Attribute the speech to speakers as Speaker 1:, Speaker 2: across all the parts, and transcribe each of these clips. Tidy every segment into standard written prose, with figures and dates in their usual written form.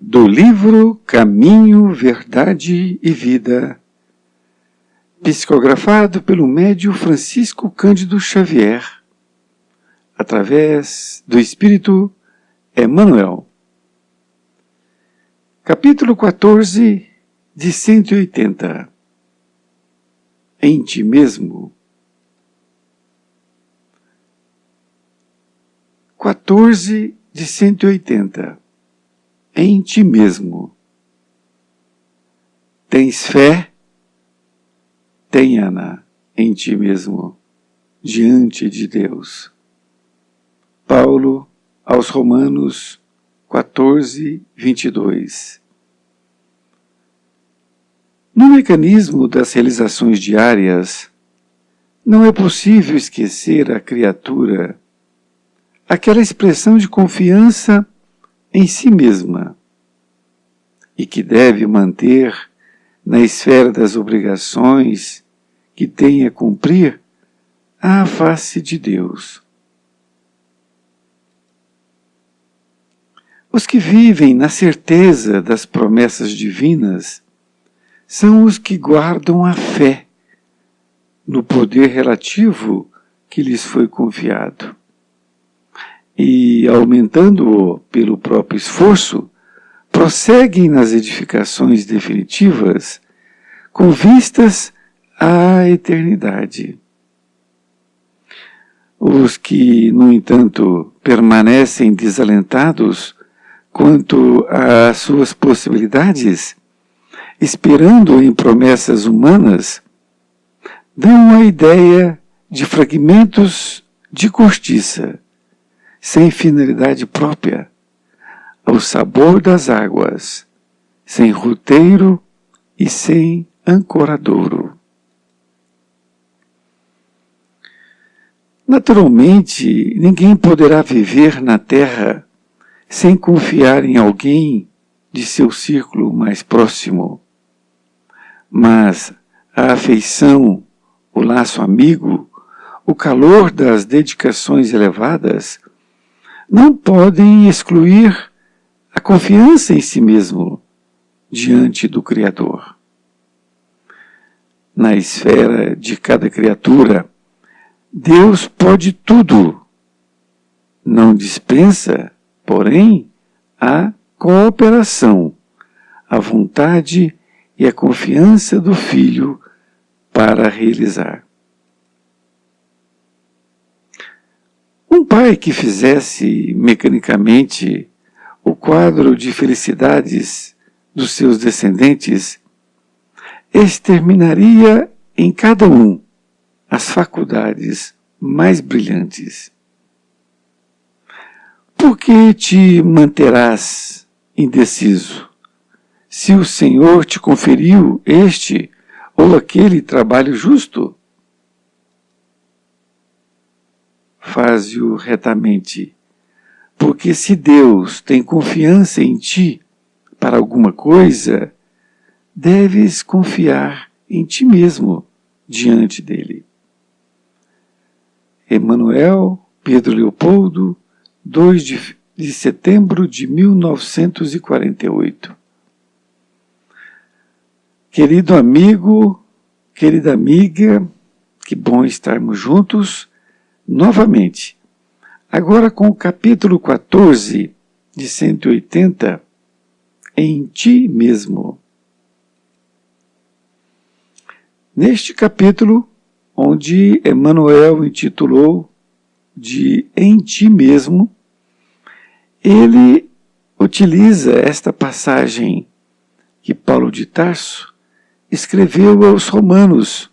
Speaker 1: Do livro Caminho, Verdade e Vida, psicografado pelo médium Francisco Cândido Xavier, através do Espírito Emmanuel. Capítulo 14 de 180. Em ti mesmo. 14 de 180. Em ti mesmo. Tens fé? Tenha-na em ti mesmo, diante de Deus. Paulo aos Romanos 14, 22. No mecanismo das realizações diárias, não é possível esquecer a criatura, aquela expressão de confiança em si mesma, e que deve manter na esfera das obrigações que tem a cumprir à face de Deus. Os que vivem na certeza das promessas divinas são os que guardam a fé no poder relativo que lhes foi confiado. E, aumentando-o pelo próprio esforço, prosseguem nas edificações definitivas com vistas à eternidade. Os que, no entanto, permanecem desalentados quanto às suas possibilidades, esperando em promessas humanas, dão a ideia de fragmentos de cortiça, sem finalidade própria, ao sabor das águas, sem roteiro e sem ancoradouro. Naturalmente, ninguém poderá viver na terra sem confiar em alguém de seu círculo mais próximo. Mas a afeição, o laço amigo, o calor das dedicações elevadas não podem excluir a confiança em si mesmo diante do Criador. Na esfera de cada criatura, Deus pode tudo. Não dispensa, porém, a cooperação, a vontade e a confiança do Filho para realizar. Um pai que fizesse mecanicamente o quadro de felicidades dos seus descendentes exterminaria em cada um as faculdades mais brilhantes. Por que te manterás indeciso, se o Senhor te conferiu este ou aquele trabalho justo? Faze-o retamente, porque se Deus tem confiança em ti para alguma coisa, deves confiar em ti mesmo diante dele. Emmanuel, Pedro Leopoldo, 2 de setembro de 1948. Querido amigo, querida amiga, que bom estarmos juntos novamente. Agora com o capítulo 14 de 180, em ti mesmo. Neste capítulo, onde Emmanuel intitulou de Em ti mesmo, ele utiliza esta passagem que Paulo de Tarso escreveu aos Romanos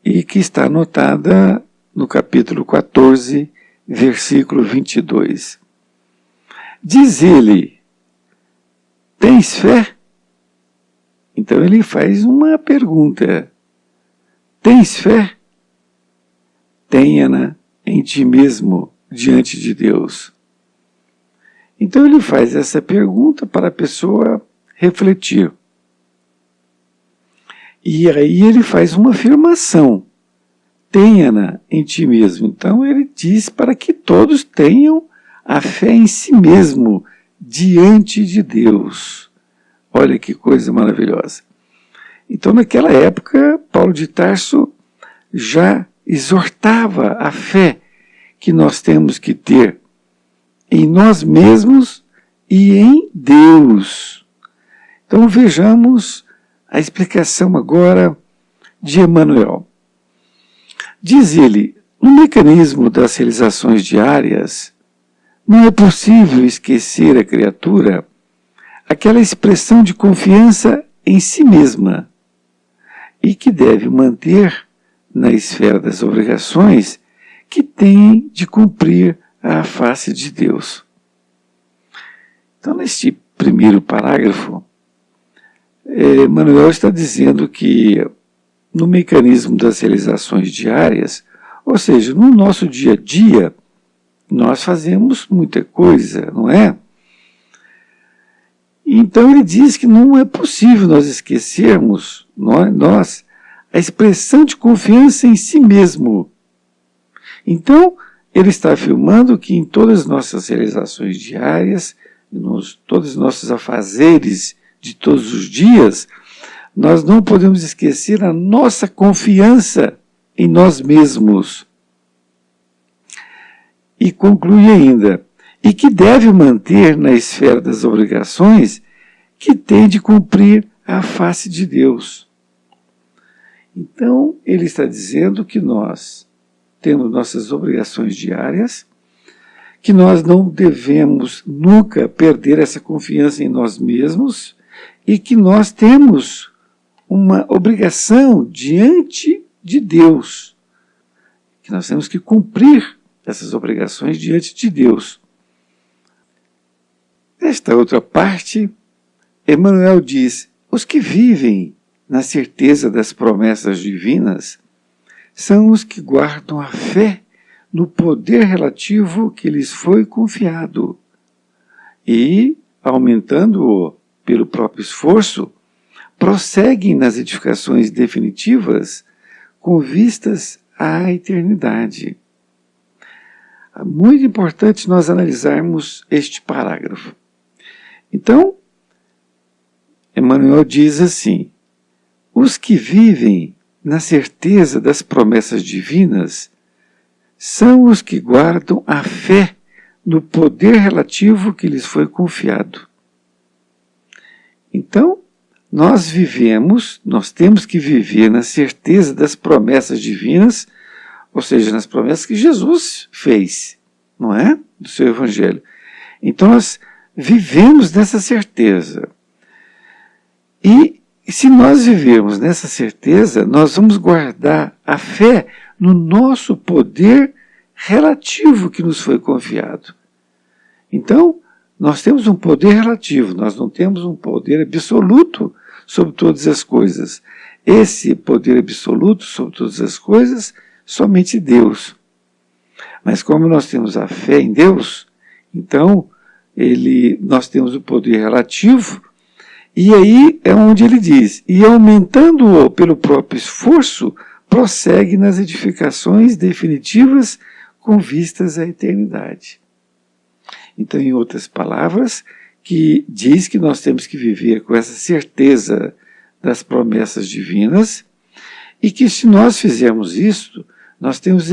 Speaker 1: e que está anotada no capítulo 14, versículo 22. Diz ele, tens fé? Então ele faz uma pergunta. Tens fé? Tenha-na em ti mesmo, diante de Deus. Então ele faz essa pergunta para a pessoa refletir. E aí ele faz uma afirmação. Tenha-na em ti mesmo. Então ele diz para que todos tenham a fé em si mesmo, diante de Deus. Olha que coisa maravilhosa. Então, naquela época, Paulo de Tarso já exortava a fé que nós temos que ter em nós mesmos e em Deus. Então, vejamos a explicação agora de Emmanuel. Diz ele, no mecanismo das realizações diárias, não é possível esquecer a criatura aquela expressão de confiança em si mesma e que deve manter na esfera das obrigações que tem de cumprir à face de Deus. Então, neste primeiro parágrafo, Emmanuel está dizendo que no mecanismo das realizações diárias, ou seja, no nosso dia a dia, nós fazemos muita coisa, não é? Então ele diz que não é possível nós esquecermos, nós, a expressão de confiança em si mesmo. Então, ele está afirmando que em todas as nossas realizações diárias, todos os nossos afazeres de todos os dias, nós não podemos esquecer a nossa confiança em nós mesmos. E conclui ainda, e que deve manter na esfera das obrigações que tem de cumprir à face de Deus. Então, ele está dizendo que nós temos nossas obrigações diárias, que nós não devemos nunca perder essa confiança em nós mesmos e que nós temos uma obrigação diante de Deus, que nós temos que cumprir essas obrigações diante de Deus. Nesta outra parte, Emmanuel diz, os que vivem na certeza das promessas divinas são os que guardam a fé no poder relativo que lhes foi confiado e, aumentando-o pelo próprio esforço, prosseguem nas edificações definitivas com vistas à eternidade. É muito importante nós analisarmos este parágrafo. Então, Emmanuel diz assim, os que vivem na certeza das promessas divinas são os que guardam a fé no poder relativo que lhes foi confiado. Então, nós temos que viver na certeza das promessas divinas, ou seja, nas promessas que Jesus fez, não é? Do seu Evangelho. Então, nós vivemos nessa certeza. E se nós vivermos nessa certeza, nós vamos guardar a fé no nosso poder relativo que nos foi confiado. Então, nós temos um poder relativo, nós não temos um poder absoluto sobre todas as coisas. Esse poder absoluto sobre todas as coisas, somente Deus. Mas como nós temos a fé em Deus, então nós temos o poder relativo, e aí é onde ele diz, e aumentando-o pelo próprio esforço, prossegue nas edificações definitivas com vistas à eternidade. Então, em outras palavras, que diz que nós temos que viver com essa certeza das promessas divinas e que se nós fizermos isso, nós temos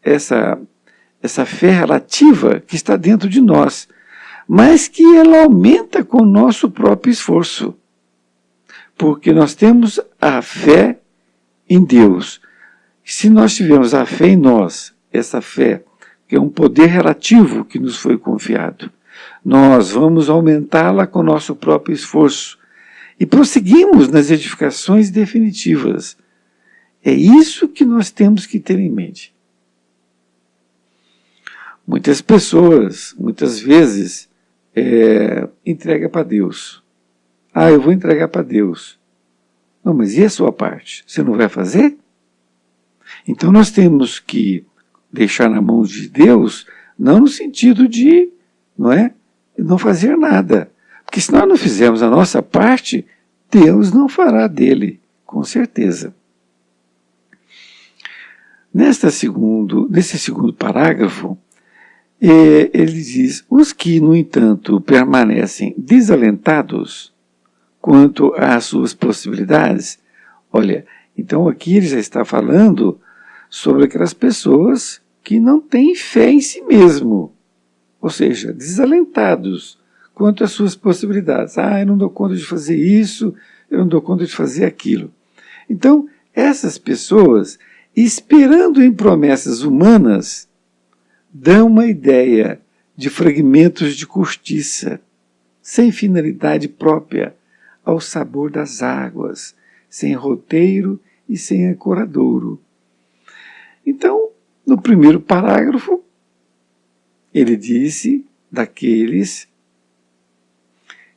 Speaker 1: essa fé relativa que está dentro de nós, mas que ela aumenta com o nosso próprio esforço, porque nós temos a fé em Deus. Se nós tivermos a fé em nós, essa fé, que é um poder relativo que nos foi confiado, nós vamos aumentá-la com o nosso próprio esforço e prosseguimos nas edificações definitivas. É isso que nós temos que ter em mente. Muitas pessoas, muitas vezes, entregam para Deus. Eu vou entregar para Deus. Não, mas e a sua parte? Você não vai fazer? Então nós temos que deixar na mão de Deus, não no sentido de, não fazer nada. Porque se nós não fizermos a nossa parte, Deus não fará dele, com certeza. Nesse segundo parágrafo, Ele diz, os que, no entanto, permanecem desalentados quanto às suas possibilidades, olha, então aqui ele já está falando sobre aquelas pessoas que não têm fé em si mesmo, ou seja, desalentados quanto às suas possibilidades. Eu não dou conta de fazer isso, eu não dou conta de fazer aquilo. Então, essas pessoas, esperando em promessas humanas, dão uma ideia de fragmentos de cortiça, sem finalidade própria, ao sabor das águas, sem roteiro e sem ancoradouro. Então, no primeiro parágrafo, ele disse daqueles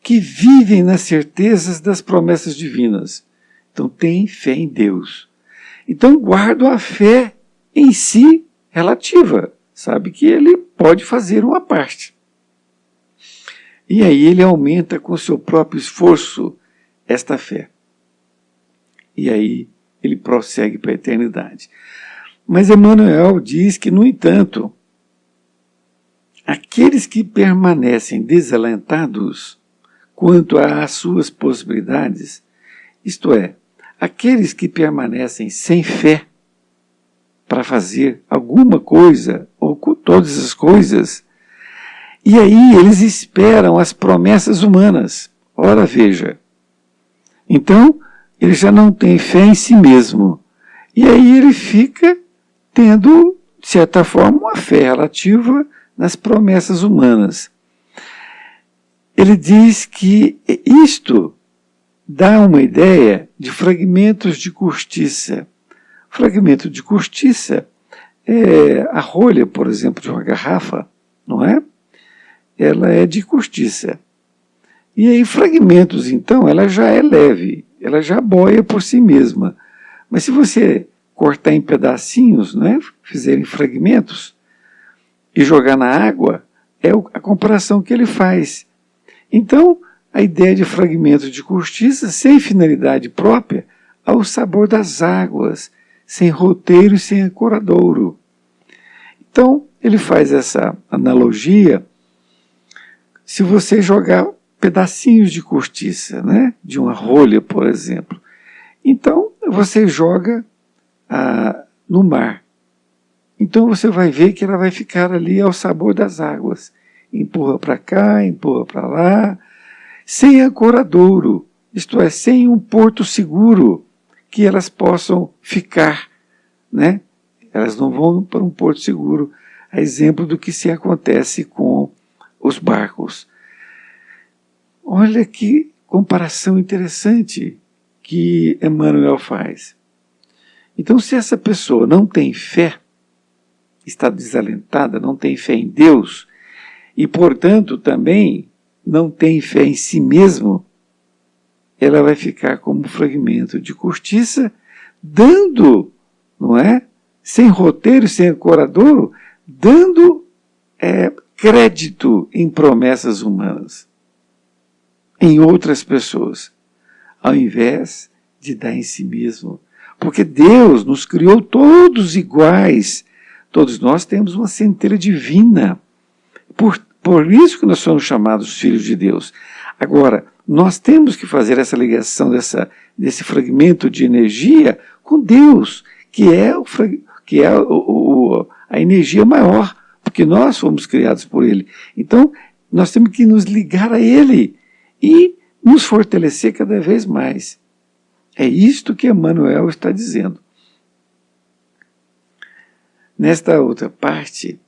Speaker 1: que vivem nas certezas das promessas divinas. Então, têm fé em Deus. Então, guardam a fé em si relativa. Sabe que ele pode fazer uma parte. E aí ele aumenta com seu próprio esforço esta fé. E aí ele prossegue para a eternidade. Mas Emmanuel diz que, no entanto, aqueles que permanecem desalentados quanto às suas possibilidades, isto é, aqueles que permanecem sem fé para fazer alguma coisa, ou com todas as coisas, e aí eles esperam as promessas humanas. Ora, veja. Então, ele já não tem fé em si mesmo. E aí ele fica tendo, de certa forma, uma fé relativa nas promessas humanas. Ele diz que isto dá uma ideia de fragmentos de cortiça. Fragmento de cortiça é a rolha, por exemplo, de uma garrafa, não é? Ela é de cortiça. E aí fragmentos, então, ela já é leve, ela já boia por si mesma. Mas se você cortar em pedacinhos, né, fizer em fragmentos, e jogar na água, é a comparação que ele faz. Então, a ideia de fragmento de cortiça, sem finalidade própria, ao sabor das águas, sem roteiro e sem ancoradouro. Então, ele faz essa analogia. Se você jogar pedacinhos de cortiça, né, de uma rolha, por exemplo, então você joga no mar. Então você vai ver que ela vai ficar ali ao sabor das águas. Empurra para cá, empurra para lá, sem ancoradouro, isto é, sem um porto seguro que elas possam ficar, né? Elas não vão para um porto seguro, a exemplo do que se acontece com os barcos. Olha que comparação interessante que Emmanuel faz. Então, se essa pessoa não tem fé, está desalentada, não tem fé em Deus, e, portanto, também não tem fé em si mesmo, ela vai ficar como um fragmento de cortiça, dando, não é? Sem roteiro, sem ancoradouro, dando crédito em promessas humanas, em outras pessoas, ao invés de dar em si mesmo. Porque Deus nos criou todos iguais. Todos nós temos uma centelha divina. Por isso que nós somos chamados filhos de Deus. Agora, nós temos que fazer essa ligação desse fragmento de energia com Deus, que é a energia maior, porque nós fomos criados por Ele. Então, nós temos que nos ligar a Ele e nos fortalecer cada vez mais. É isto que Emmanuel está dizendo. Nesta outra parte,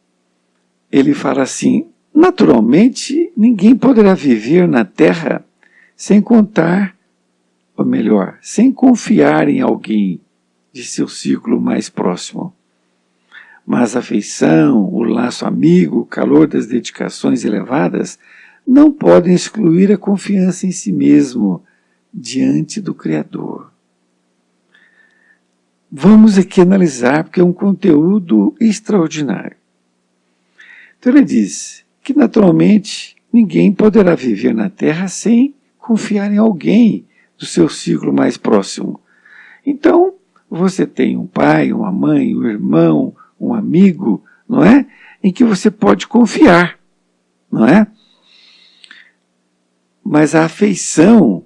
Speaker 1: ele fala assim: naturalmente, ninguém poderá viver na Terra sem contar, ou melhor, sem confiar em alguém de seu círculo mais próximo. Mas a afeição, o laço amigo, o calor das dedicações elevadas não podem excluir a confiança em si mesmo diante do Criador. Vamos aqui analisar, porque é um conteúdo extraordinário. Então ele diz que naturalmente ninguém poderá viver na Terra sem confiar em alguém do seu círculo mais próximo. Então, você tem um pai, uma mãe, um irmão, um amigo, não é? Em que você pode confiar, não é? Mas a afeição,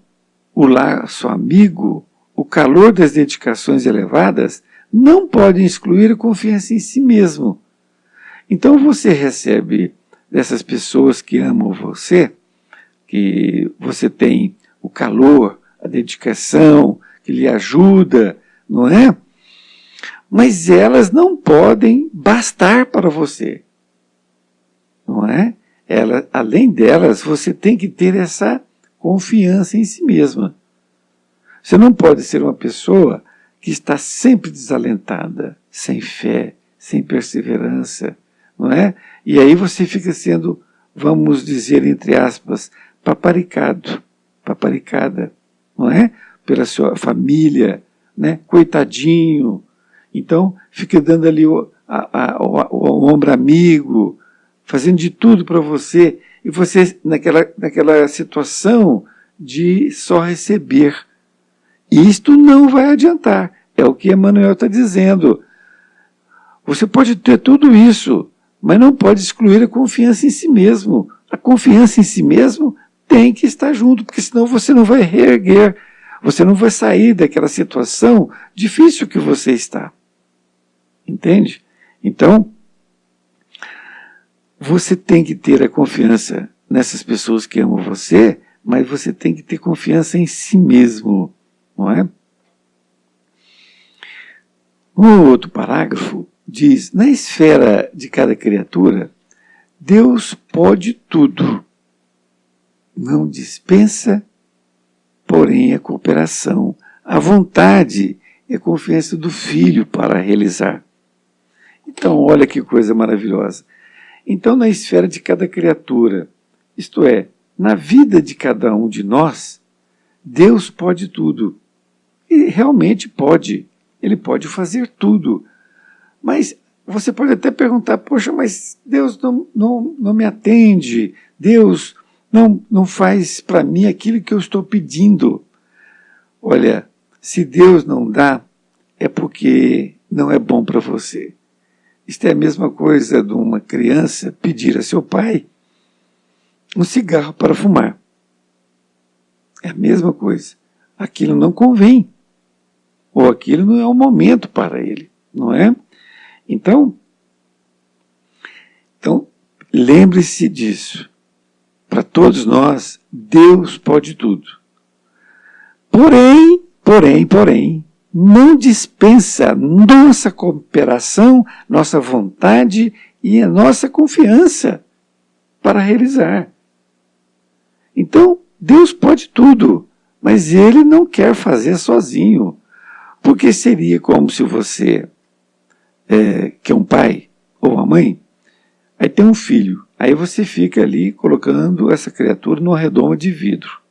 Speaker 1: o laço amigo, o calor das dedicações elevadas não podem excluir a confiança em si mesmo. Então você recebe dessas pessoas que amam você, que você tem o calor, a dedicação, que lhe ajuda, não é? Mas elas não podem bastar para você, não é? Além delas, você tem que ter essa confiança em si mesma. Você não pode ser uma pessoa que está sempre desalentada, sem fé, sem perseverança, não é? E aí você fica sendo, vamos dizer, entre aspas, paparicada, não é? Pela sua família, né? Coitadinho. Então, fica dando ali o ombro amigo, fazendo de tudo para você, e você naquela situação de só receber. Isto não vai adiantar. É o que Emmanuel está dizendo. Você pode ter tudo isso, mas não pode excluir a confiança em si mesmo. A confiança em si mesmo tem que estar junto, porque senão você não vai reerguer, você não vai sair daquela situação difícil que você está. Entende? Então, você tem que ter a confiança nessas pessoas que amam você, mas você tem que ter confiança em si mesmo, não é? Um outro parágrafo diz: na esfera de cada criatura, Deus pode tudo. Não dispensa, porém, a cooperação, a vontade e a confiança do filho para realizar. Então, olha que coisa maravilhosa. Então, na esfera de cada criatura, isto é, na vida de cada um de nós, Deus pode tudo. E realmente pode. Ele pode fazer tudo. Mas você pode até perguntar, poxa, mas Deus não me atende, Deus não faz para mim aquilo que eu estou pedindo. Olha, se Deus não dá, é porque não é bom para você. Isto é a mesma coisa de uma criança pedir a seu pai um cigarro para fumar. É a mesma coisa. Aquilo não convém. Ou aquilo não é o momento para ele, não é? Então lembre-se disso. Para todos nós, Deus pode tudo. Porém, não dispensa nossa cooperação, nossa vontade e a nossa confiança para realizar. Então, Deus pode tudo, mas Ele não quer fazer sozinho, porque seria como se você, que é um pai ou uma mãe, aí tem um filho, aí você fica ali colocando essa criatura numa redoma de vidro.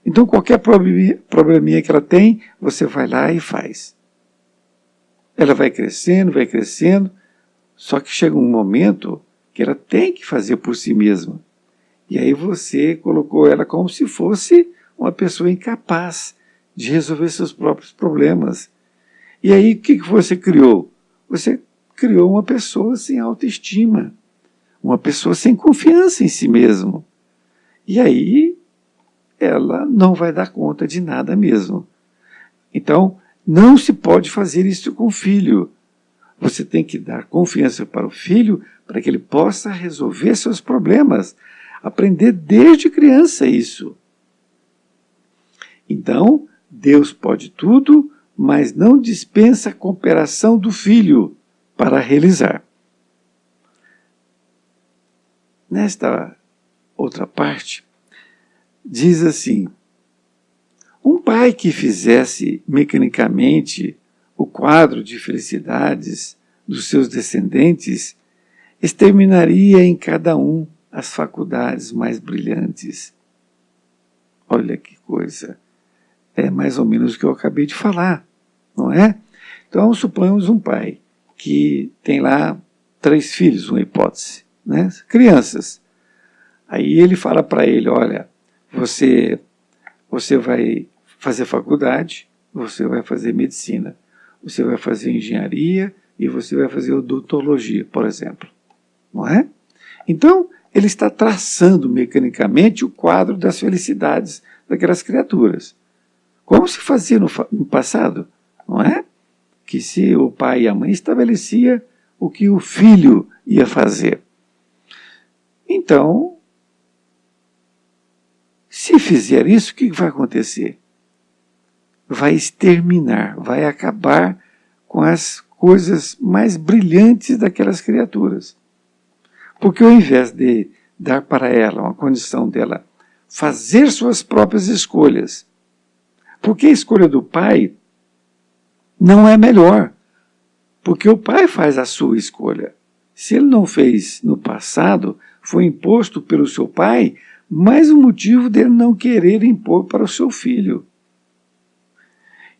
Speaker 1: Então, qualquer probleminha que ela tem, você vai lá e faz. Ela vai crescendo, só que chega um momento que ela tem que fazer por si mesma. E aí você colocou ela como se fosse uma pessoa incapaz de resolver seus próprios problemas. E aí, o que você criou? Você criou uma pessoa sem autoestima, uma pessoa sem confiança em si mesmo. E aí, ela não vai dar conta de nada mesmo. Então, não se pode fazer isso com o filho. Você tem que dar confiança para o filho para que ele possa resolver seus problemas. Aprender desde criança isso. Então, Deus pode tudo, mas não dispensa a cooperação do filho para realizar. Nesta outra parte, diz assim: um pai que fizesse mecanicamente o quadro de felicidades dos seus descendentes exterminaria em cada um as faculdades mais brilhantes. Olha que coisa. É mais ou menos o que eu acabei de falar, não é? Então, suponhamos um pai que tem lá 3 filhos, uma hipótese, né? Crianças. Aí ele fala para ele: olha, você vai fazer faculdade, você vai fazer medicina, você vai fazer engenharia e você vai fazer odontologia, por exemplo. Não é? Então, ele está traçando mecanicamente o quadro das felicidades daquelas criaturas. Como se fazia no passado, não é? Que se o pai e a mãe estabelecia o que o filho ia fazer. Então, se fizer isso, o que vai acontecer? Vai exterminar, vai acabar com as coisas mais brilhantes daquelas criaturas. Porque ao invés de dar para ela uma condição dela fazer suas próprias escolhas, porque a escolha do pai não é melhor, porque o pai faz a sua escolha. Se ele não fez no passado, foi imposto pelo seu pai, mais um motivo dele não querer impor para o seu filho.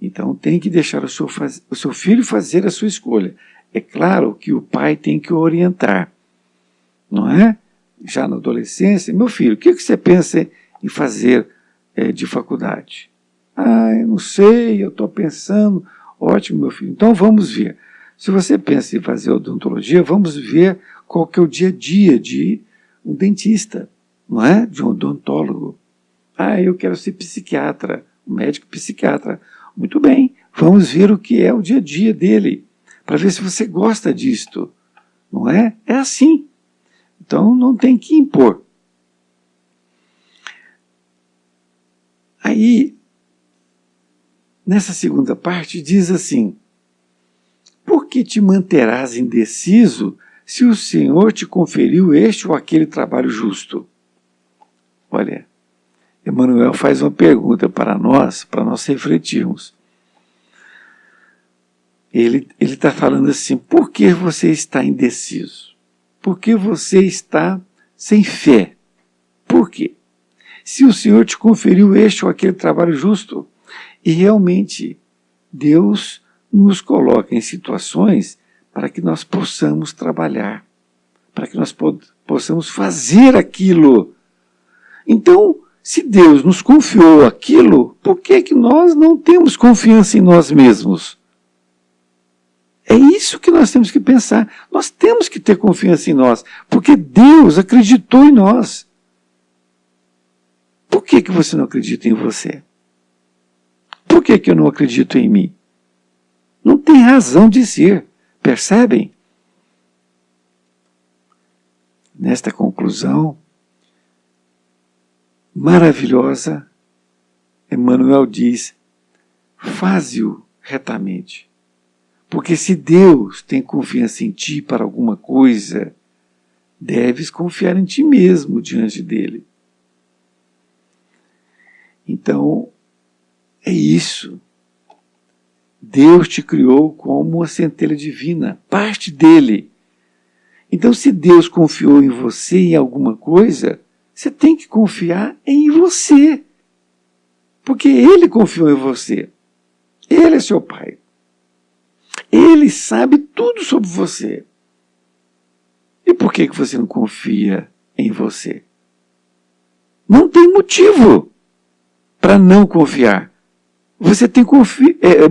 Speaker 1: Então tem que deixar o seu filho fazer a sua escolha. É claro que o pai tem que orientar, não é? Já na adolescência, meu filho, o que você pensa em fazer de faculdade? Eu não sei, eu estou pensando. Ótimo, meu filho. Então vamos ver. Se você pensa em fazer odontologia, vamos ver qual que é o dia a dia de um dentista, não é? De um odontólogo. Eu quero ser psiquiatra, um médico psiquiatra. Muito bem, vamos ver o que é o dia a dia dele, para ver se você gosta disto, não é? É assim. Então não tem que impor. Aí, nessa segunda parte, diz assim: por que te manterás indeciso se o Senhor te conferiu este ou aquele trabalho justo? Olha, Emmanuel faz uma pergunta para nós refletirmos. Ele está falando assim: por que você está indeciso? Por que você está sem fé? Por quê? Se o Senhor te conferiu este ou aquele trabalho justo, e realmente Deus nos coloca em situações para que nós possamos trabalhar, para que nós possamos fazer aquilo. Então, se Deus nos confiou aquilo, por que nós não temos confiança em nós mesmos? É isso que nós temos que pensar. Nós temos que ter confiança em nós, porque Deus acreditou em nós. Por que você não acredita em você? Por que eu não acredito em mim? Não tem razão de ser, percebem? Nesta conclusão maravilhosa, Emmanuel diz: faze-o retamente. Porque se Deus tem confiança em ti para alguma coisa, deves confiar em ti mesmo diante dele. Então, é isso. Deus te criou como uma centelha divina, parte dele. Então, se Deus confiou em você em alguma coisa, você tem que confiar em você. Porque Ele confiou em você. Ele é seu pai. Ele sabe tudo sobre você. E por que você não confia em você? Não tem motivo para não confiar. Você tem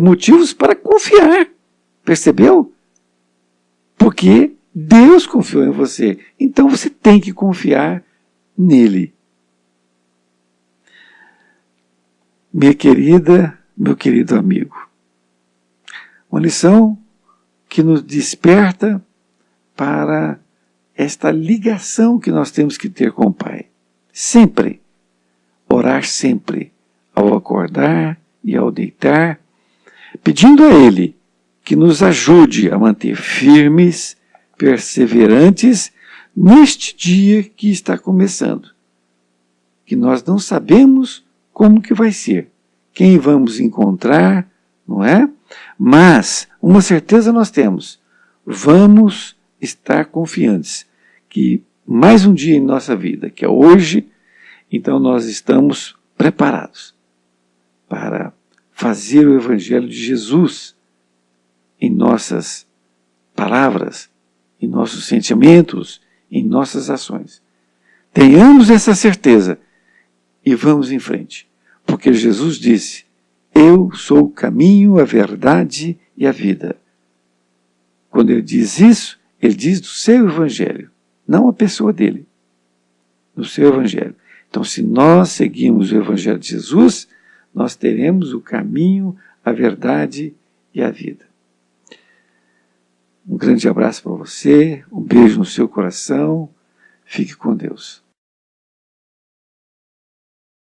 Speaker 1: motivos para confiar. Percebeu? Porque Deus confiou em você. Então você tem que confiar nele. Minha querida, meu querido amigo, uma lição que nos desperta para esta ligação que nós temos que ter com o Pai. Sempre, orar sempre, ao acordar e ao deitar, pedindo a Ele que nos ajude a manter firmes, perseverantes neste dia que está começando. Que nós não sabemos como que vai ser, quem vamos encontrar, não é? Mas uma certeza nós temos: vamos estar confiantes que mais um dia em nossa vida, que é hoje, então nós estamos preparados para fazer o Evangelho de Jesus em nossas palavras, em nossos sentimentos, em nossas ações. Tenhamos essa certeza e vamos em frente, porque Jesus disse: eu sou o caminho, a verdade e a vida. quando ele diz isso, ele diz do seu evangelho, não a pessoa dele, do seu evangelho. Então, se nós seguimos o evangelho de Jesus, nós teremos o caminho, a verdade e a vida. Um grande abraço para você, um beijo no seu coração, fique com Deus.